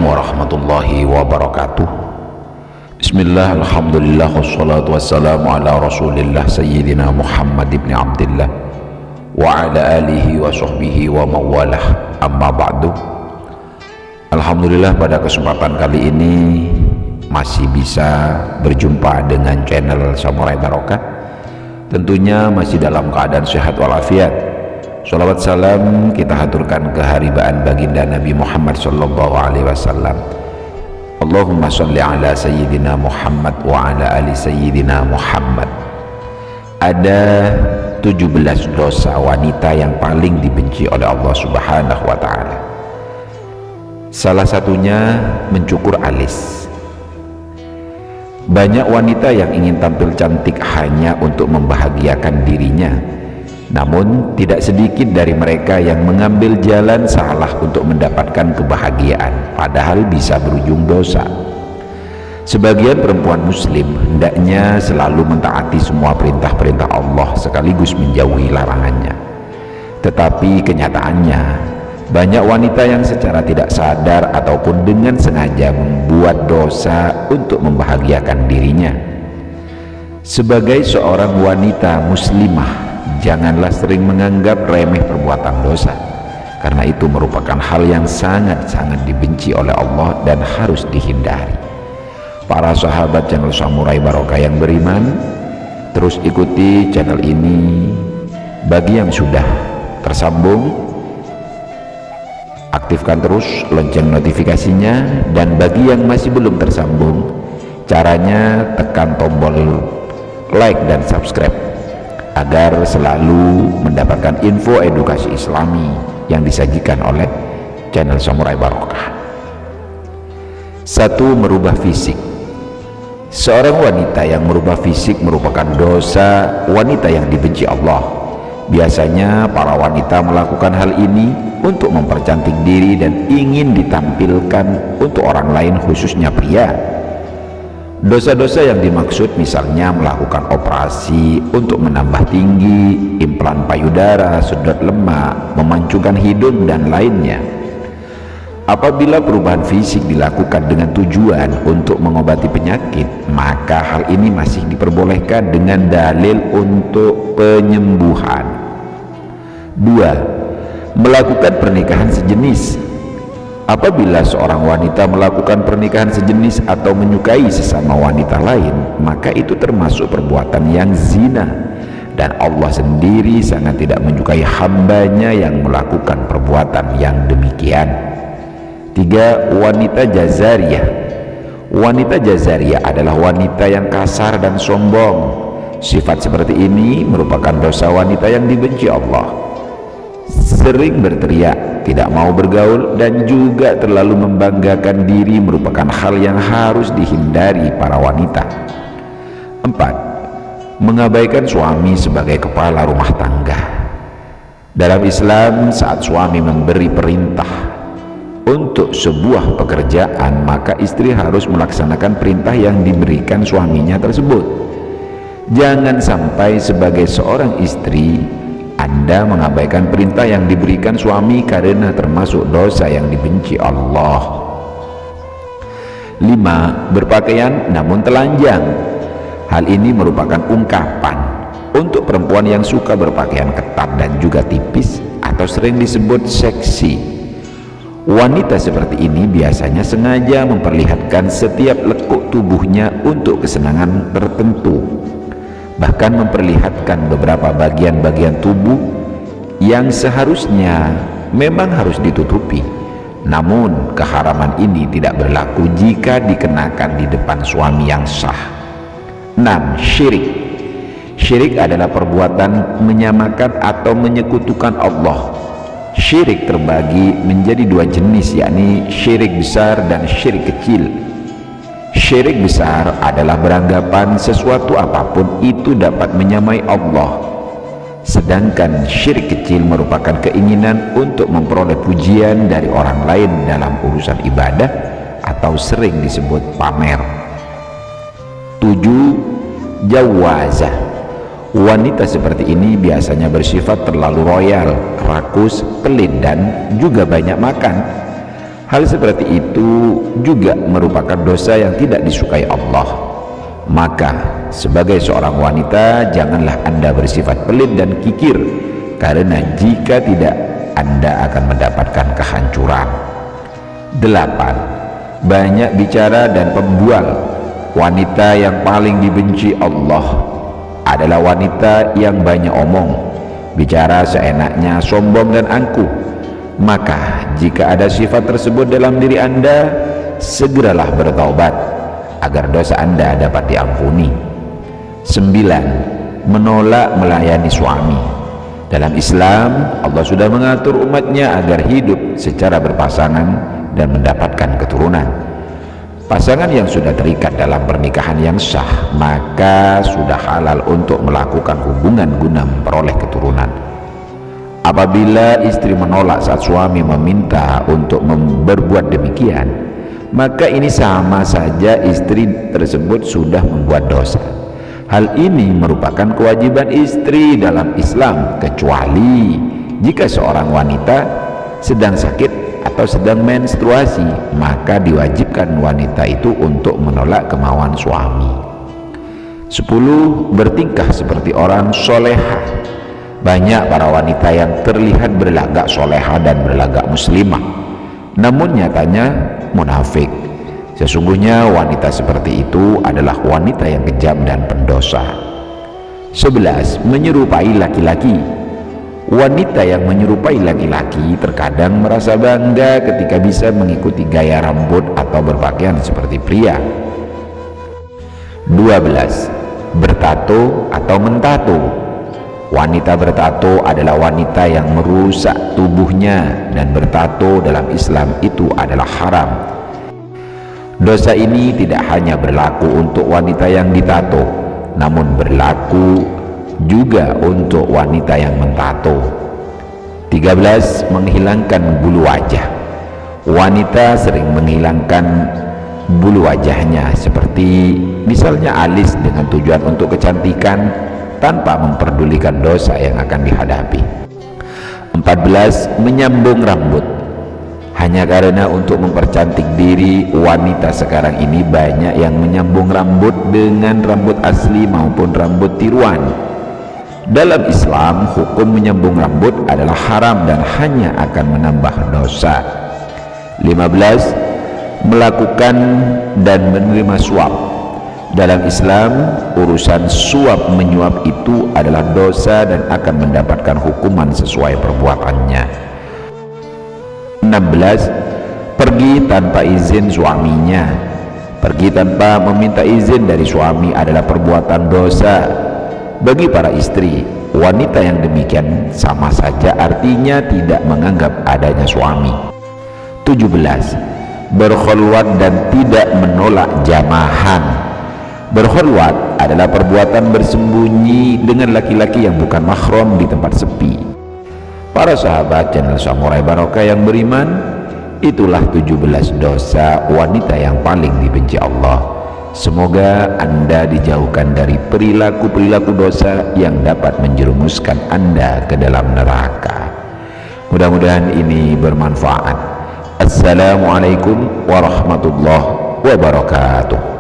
warahmatullahi wabarakatuh. Bismillah, alhamdulillah, wassalatu wassalamu ala rasulillah sayyidina Muhammad ibn Abdillah wa ala alihi wa sahbihi wa mawalah, amma ba'du. Alhamdulillah, pada kesempatan kali ini masih bisa berjumpa dengan channel Samurai Barokah. Tentunya masih dalam keadaan sehat walafiat. Sholawat salam kita haturkan keharibaan baginda Nabi Muhammad sallallahu alaihi wasallam. Allahumma sholli ala sayyidina Muhammad wa ala ali sayyidina Muhammad. Ada 17 dosa wanita yang paling dibenci oleh Allah Subhanahu wa taala. Salah satunya mencukur alis. Banyak wanita yang ingin tampil cantik hanya untuk membahagiakan dirinya. Namun tidak sedikit dari mereka yang mengambil jalan salah untuk mendapatkan kebahagiaan, padahal bisa berujung dosa. Sebagian perempuan muslim hendaknya selalu mentaati semua perintah-perintah Allah sekaligus menjauhi larangannya. Tetapi kenyataannya banyak wanita yang secara tidak sadar ataupun dengan sengaja membuat dosa untuk membahagiakan dirinya. Sebagai seorang wanita muslimah, janganlah sering menganggap remeh perbuatan dosa, karena itu merupakan hal yang sangat-sangat dibenci oleh Allah dan harus dihindari. Para sahabat channel Samurai Barokah yang beriman, terus ikuti channel ini. Bagi yang sudah tersambung, aktifkan terus lonceng notifikasinya, dan bagi yang masih belum tersambung, caranya tekan tombol like dan subscribe agar selalu mendapatkan info edukasi islami yang disajikan oleh channel Samurai Barokah. 1. Merubah fisik. Seorang wanita yang merubah fisik merupakan dosa wanita yang dibenci Allah. Biasanya para wanita melakukan hal ini untuk mempercantik diri dan ingin ditampilkan untuk orang lain, khususnya pria. Dosa-dosa yang dimaksud misalnya melakukan operasi untuk menambah tinggi, implan payudara, sedot lemak, memancungkan hidung, dan lainnya. Apabila perubahan fisik dilakukan dengan tujuan untuk mengobati penyakit, maka hal ini masih diperbolehkan dengan dalil untuk penyembuhan. 2. Melakukan pernikahan sejenis. Apabila seorang wanita melakukan pernikahan sejenis atau menyukai sesama wanita lain, maka itu termasuk perbuatan yang zina, dan Allah sendiri sangat tidak menyukai hambanya yang melakukan perbuatan yang demikian. 3. Wanita jazariyah. Wanita jazariyah adalah wanita yang kasar dan sombong. Sifat seperti ini merupakan dosa wanita yang dibenci Allah. Sering berteriak, tidak mau bergaul, dan juga terlalu membanggakan diri merupakan hal yang harus dihindari para wanita. 4. Mengabaikan suami sebagai kepala rumah tangga. Dalam Islam, saat suami memberi perintah untuk sebuah pekerjaan, maka istri harus melaksanakan perintah yang diberikan suaminya tersebut. Jangan sampai sebagai seorang istri Anda mengabaikan perintah yang diberikan suami, karena termasuk dosa yang dibenci Allah. 5. Berpakaian namun telanjang. Hal ini merupakan ungkapan untuk perempuan yang suka berpakaian ketat dan juga tipis atau sering disebut seksi. Wanita seperti ini biasanya sengaja memperlihatkan setiap lekuk tubuhnya untuk kesenangan tertentu, bahkan memperlihatkan beberapa bagian-bagian tubuh yang seharusnya memang harus ditutupi. Namun keharaman ini tidak berlaku jika dikenakan di depan suami yang sah. 6. Syirik. Syirik adalah perbuatan menyamakan atau menyekutukan Allah. Syirik terbagi menjadi dua jenis, yakni syirik besar dan syirik kecil. Syirik besar adalah beranggapan sesuatu apapun itu dapat menyamai Allah, sedangkan syirik kecil merupakan keinginan untuk memperoleh pujian dari orang lain dalam urusan ibadah atau sering disebut pamer. 7. Jawazah. Wanita seperti ini biasanya bersifat terlalu royal, rakus, pelit, dan juga banyak makan. Hal seperti itu juga merupakan dosa yang tidak disukai Allah. Maka sebagai seorang wanita, janganlah Anda bersifat pelit dan kikir, karena jika tidak, Anda akan mendapatkan kehancuran. 8. Banyak bicara dan pembual. Wanita yang paling dibenci Allah adalah wanita yang banyak omong, bicara seenaknya, sombong dan angkuh. Maka jika ada sifat tersebut dalam diri Anda, segeralah bertaubat agar dosa Anda dapat diampuni. 9. Menolak melayani suami. Dalam Islam, Allah sudah mengatur umatnya agar hidup secara berpasangan dan mendapatkan keturunan. Pasangan yang sudah terikat dalam pernikahan yang sah, maka sudah halal untuk melakukan hubungan guna memperoleh keturunan. Apabila istri menolak saat suami meminta untuk berbuat demikian, maka ini sama saja istri tersebut sudah membuat dosa. Hal ini merupakan kewajiban istri dalam Islam, kecuali jika seorang wanita sedang sakit atau sedang menstruasi, maka diwajibkan wanita itu untuk menolak kemauan suami. 10. Bertingkah seperti orang solehah. Banyak para wanita yang terlihat berlagak solehah dan berlagak muslimah, namun nyatanya munafik. Sesungguhnya wanita seperti itu adalah wanita yang kejam dan pendosa. 11. Menyerupai laki-laki. Wanita yang menyerupai laki-laki terkadang merasa bangga ketika bisa mengikuti gaya rambut atau berpakaian seperti pria. 12. Bertato atau mentato. Wanita bertato adalah wanita yang merusak tubuhnya, dan bertato dalam Islam itu adalah haram. Dosa ini tidak hanya berlaku untuk wanita yang ditato, namun berlaku juga untuk wanita yang mentato. 13. Menghilangkan bulu wajah. Wanita sering menghilangkan bulu wajahnya, seperti misalnya alis dengan tujuan untuk kecantikan, tanpa memperdulikan dosa yang akan dihadapi. 14. Menyambung rambut. Hanya karena untuk mempercantik diri, wanita sekarang ini banyak yang menyambung rambut dengan rambut asli maupun rambut tiruan. Dalam Islam, hukum menyambung rambut adalah haram dan hanya akan menambah dosa. 15. Melakukan dan menerima suap. Dalam Islam, urusan suap menyuap itu adalah dosa dan akan mendapatkan hukuman sesuai perbuatannya. 16. Pergi tanpa izin suaminya. Pergi tanpa meminta izin dari suami adalah perbuatan dosa. Bagi para istri, wanita yang demikian sama saja artinya tidak menganggap adanya suami. 17. Berkhulwat dan tidak menolak jamahan. Berkhulwat adalah perbuatan bersembunyi dengan laki-laki yang bukan mahram di tempat sepi. Para sahabat channel Samurai Barokah yang beriman, itulah 17 dosa wanita yang paling dibenci Allah. Semoga Anda dijauhkan dari perilaku-perilaku dosa yang dapat menjerumuskan Anda ke dalam neraka. Mudah-mudahan ini bermanfaat. Assalamualaikum warahmatullahi wabarakatuh.